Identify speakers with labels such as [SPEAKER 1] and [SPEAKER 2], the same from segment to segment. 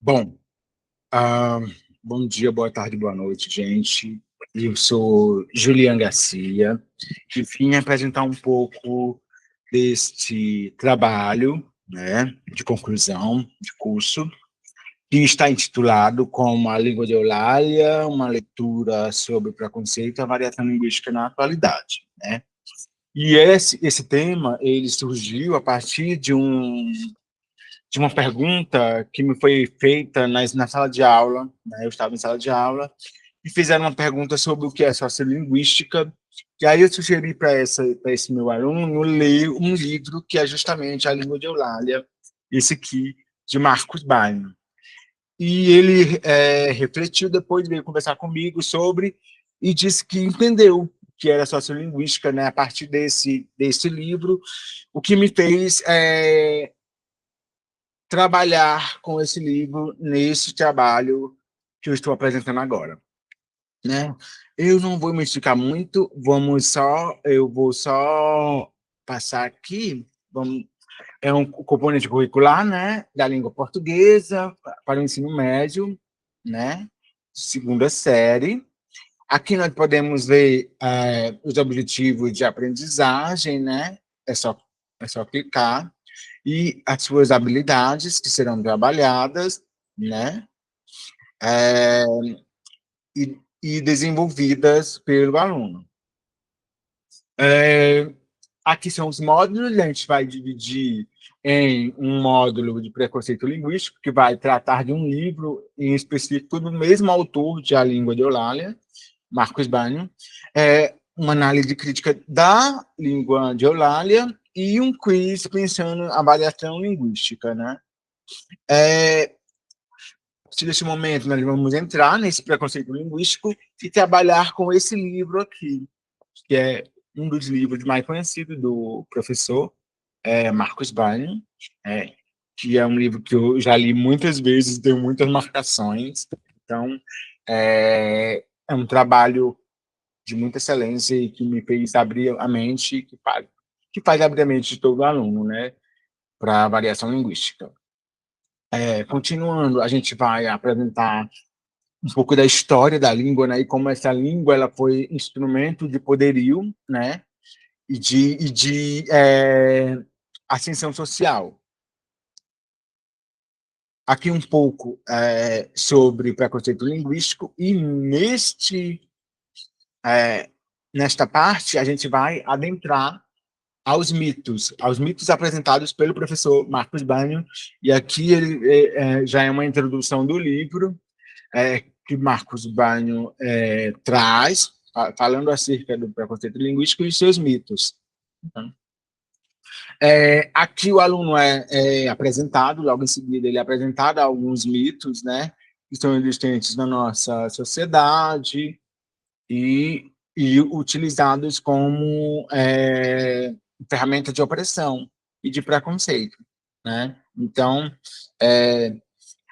[SPEAKER 1] Bom, ah, bom dia, boa tarde, boa noite, gente. Eu sou Julian Garcia e vim apresentar um pouco deste trabalho, né, de conclusão de curso, que está intitulado como A Língua de Eulália, uma leitura sobre o preconceito e a variação linguística na atualidade, né? E esse tema, ele surgiu a partir de uma pergunta que me foi feita na sala de aula, né? Eu estava em sala de aula, e fizeram uma pergunta sobre o que é sociolinguística, e aí eu sugeri para esse meu aluno ler um livro que é justamente A Língua de Eulália, esse aqui, de Marcos Baino. E ele refletiu, depois veio conversar comigo sobre, e disse que entendeu que era sociolinguística, né, a partir desse livro, o que me fez trabalhar com esse livro nesse trabalho que eu estou apresentando agora, né? Eu não vou me esticar muito, eu vou só passar aqui, é um componente curricular, né, da língua portuguesa para o ensino médio, né, segunda série. Aqui nós podemos ver os objetivos de aprendizagem, né, é só, é só clicar, e as suas habilidades que serão trabalhadas, né, é, e desenvolvidas pelo aluno. Aqui são os módulos, a gente vai dividir em um módulo de preconceito linguístico, que vai tratar de um livro em específico do mesmo autor de A Língua de Eulália, Marcos Banho, uma análise crítica da língua de Eulália e um quiz pensando a variação linguística, né? Nesse momento, nós vamos entrar nesse preconceito linguístico e trabalhar com esse livro aqui, que é um dos livros mais conhecidos do professor Marcos Banho, é, que é um livro que eu já li muitas vezes, tenho muitas marcações. Então, é um trabalho de muita excelência e que me fez abrir a mente, que faz abrir a mente de todo aluno, né, para a variação linguística. Continuando, a gente vai apresentar um pouco da história da língua, né, e como essa língua ela foi instrumento de poderio, né, e de ascensão social. Aqui um pouco sobre preconceito linguístico, e nesta parte a gente vai adentrar aos mitos apresentados pelo professor Marcos Banho, e aqui ele já é uma introdução do livro que Marcos Banho traz, falando acerca do preconceito linguístico e seus mitos. Aqui o aluno é apresentado, logo em seguida ele é apresentado a alguns mitos, né, que estão existentes na nossa sociedade e utilizados como ferramenta de opressão e de preconceito, né? Então,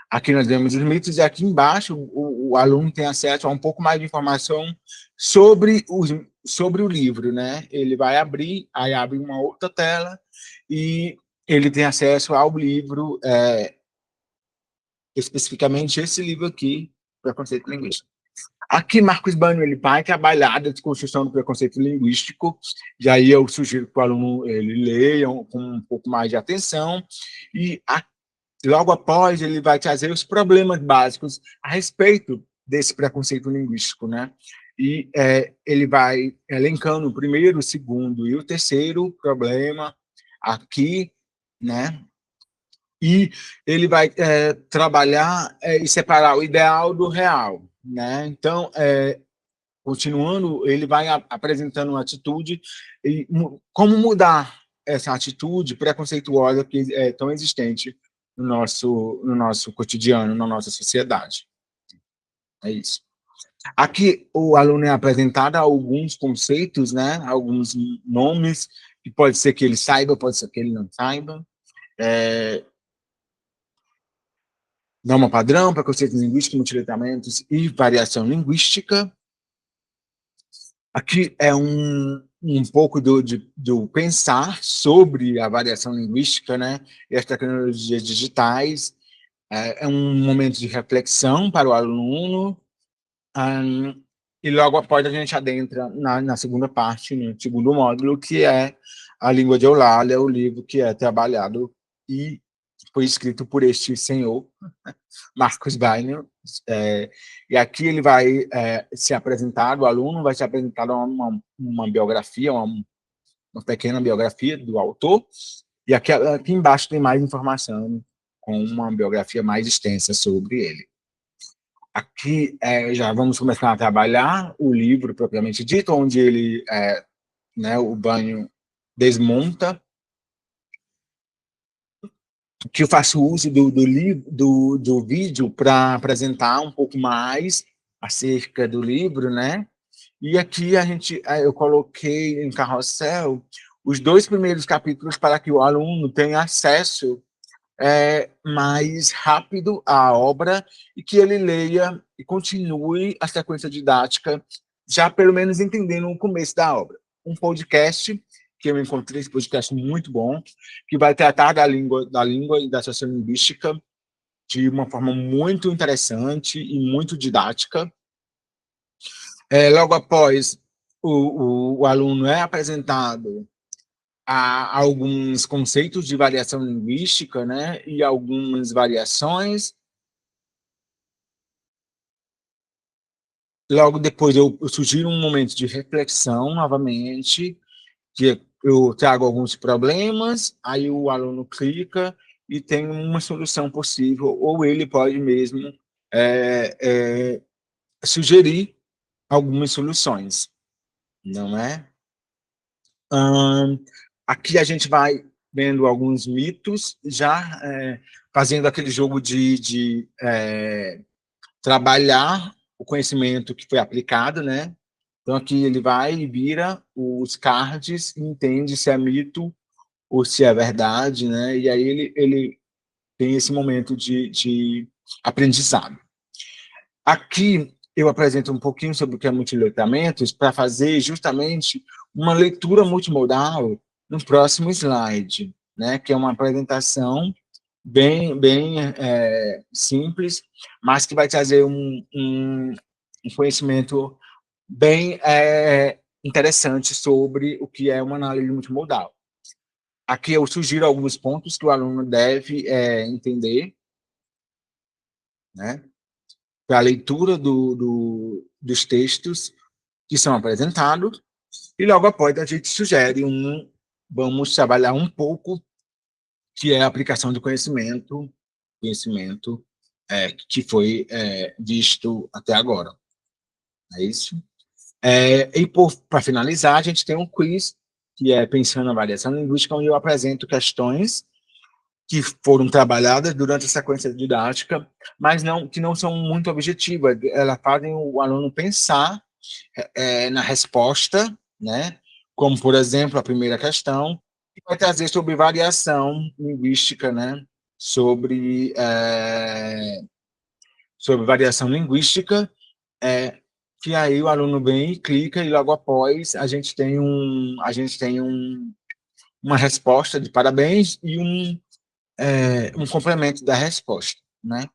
[SPEAKER 1] aqui nós vemos os mitos e aqui embaixo o aluno tem acesso a um pouco mais de informação sobre o livro, né? Ele vai abrir, aí abre uma outra tela e ele tem acesso ao livro, especificamente esse livro aqui, Preconceito Linguístico. Aqui, Marcos Banho, ele vai trabalhar a desconstrução do preconceito linguístico, e aí eu sugiro que o aluno ele leia com um pouco mais de atenção, e logo após ele vai trazer os problemas básicos a respeito desse preconceito linguístico, né? E ele vai elencando o primeiro, o segundo e o terceiro problema aqui, né? E ele vai trabalhar e separar o ideal do real, né? Então, continuando, ele vai apresentando uma atitude e como mudar essa atitude preconceituosa que é tão existente no nosso cotidiano, na nossa sociedade. É isso. Aqui o aluno é apresentado a alguns conceitos, né? Alguns nomes, que pode ser que ele saiba, pode ser que ele não saiba. Norma padrão, preconceito linguístico, multiletamentos e variação linguística. Aqui é um pouco do pensar sobre a variação linguística, né, e as tecnologias digitais, É um momento de reflexão para o aluno, e logo após a gente adentra na segunda parte, no segundo módulo, que é A Língua de Eulália, o livro que é trabalhado e foi escrito por este senhor, Marcus Weiner, e aqui ele vai ser apresentado, o aluno vai ser apresentado uma biografia, uma pequena biografia do autor, e aqui embaixo tem mais informação, com uma biografia mais extensa sobre ele. Aqui já vamos começar a trabalhar o livro propriamente dito, onde ele, o Banho desmonta, que eu faço uso do vídeo para apresentar um pouco mais acerca do livro, né? E aqui eu coloquei em carrossel os 2 primeiros capítulos para que o aluno tenha acesso mais rápido à obra e que ele leia e continue a sequência didática, já pelo menos entendendo o começo da obra. Um podcast, que eu encontrei, esse podcast muito bom, que vai tratar da língua e da sociolinguística de uma forma muito interessante e muito didática. Logo após, o aluno é apresentado a alguns conceitos de variação linguística, né, e algumas variações. Logo depois eu sugiro um momento de reflexão novamente, que eu trago alguns problemas, aí o aluno clica e tem uma solução possível, ou ele pode mesmo sugerir algumas soluções, não é? Aqui a gente vai vendo alguns mitos, já fazendo aquele jogo de trabalhar o conhecimento que foi aplicado, né? Então, aqui ele vai e vira os cards e entende se é mito ou se é verdade, né? E aí ele tem esse momento de aprendizado. Aqui eu apresento um pouquinho sobre o que é multiletramentos para fazer justamente uma leitura multimodal no próximo slide, né? Que é uma apresentação bem simples, mas que vai trazer um conhecimento bem interessante sobre o que é uma análise multimodal. Aqui eu sugiro alguns pontos que o aluno deve entender, né, para a leitura dos textos que são apresentados, e logo após a gente sugere vamos trabalhar um pouco, que é a aplicação do conhecimento que foi visto até agora. É isso? E para finalizar, a gente tem um quiz, que é Pensando na Variação Linguística, onde eu apresento questões que foram trabalhadas durante a sequência didática, mas que não são muito objetivas. Elas fazem o aluno pensar na resposta, né? Como, por exemplo, a primeira questão, que vai trazer sobre variação linguística, né? Sobre variação linguística, que aí o aluno vem e clica, e logo após a gente tem uma resposta de parabéns e um complemento da resposta, né?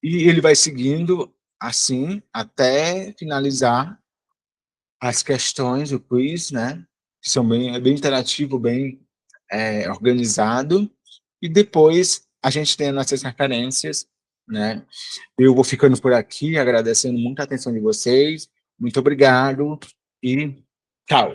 [SPEAKER 1] E ele vai seguindo assim até finalizar as questões, o quiz, né? Que são bem interativo, bem organizado, e depois a gente tem as nossas referências, né? Eu vou ficando por aqui, agradecendo muito a atenção de vocês, muito obrigado e tchau.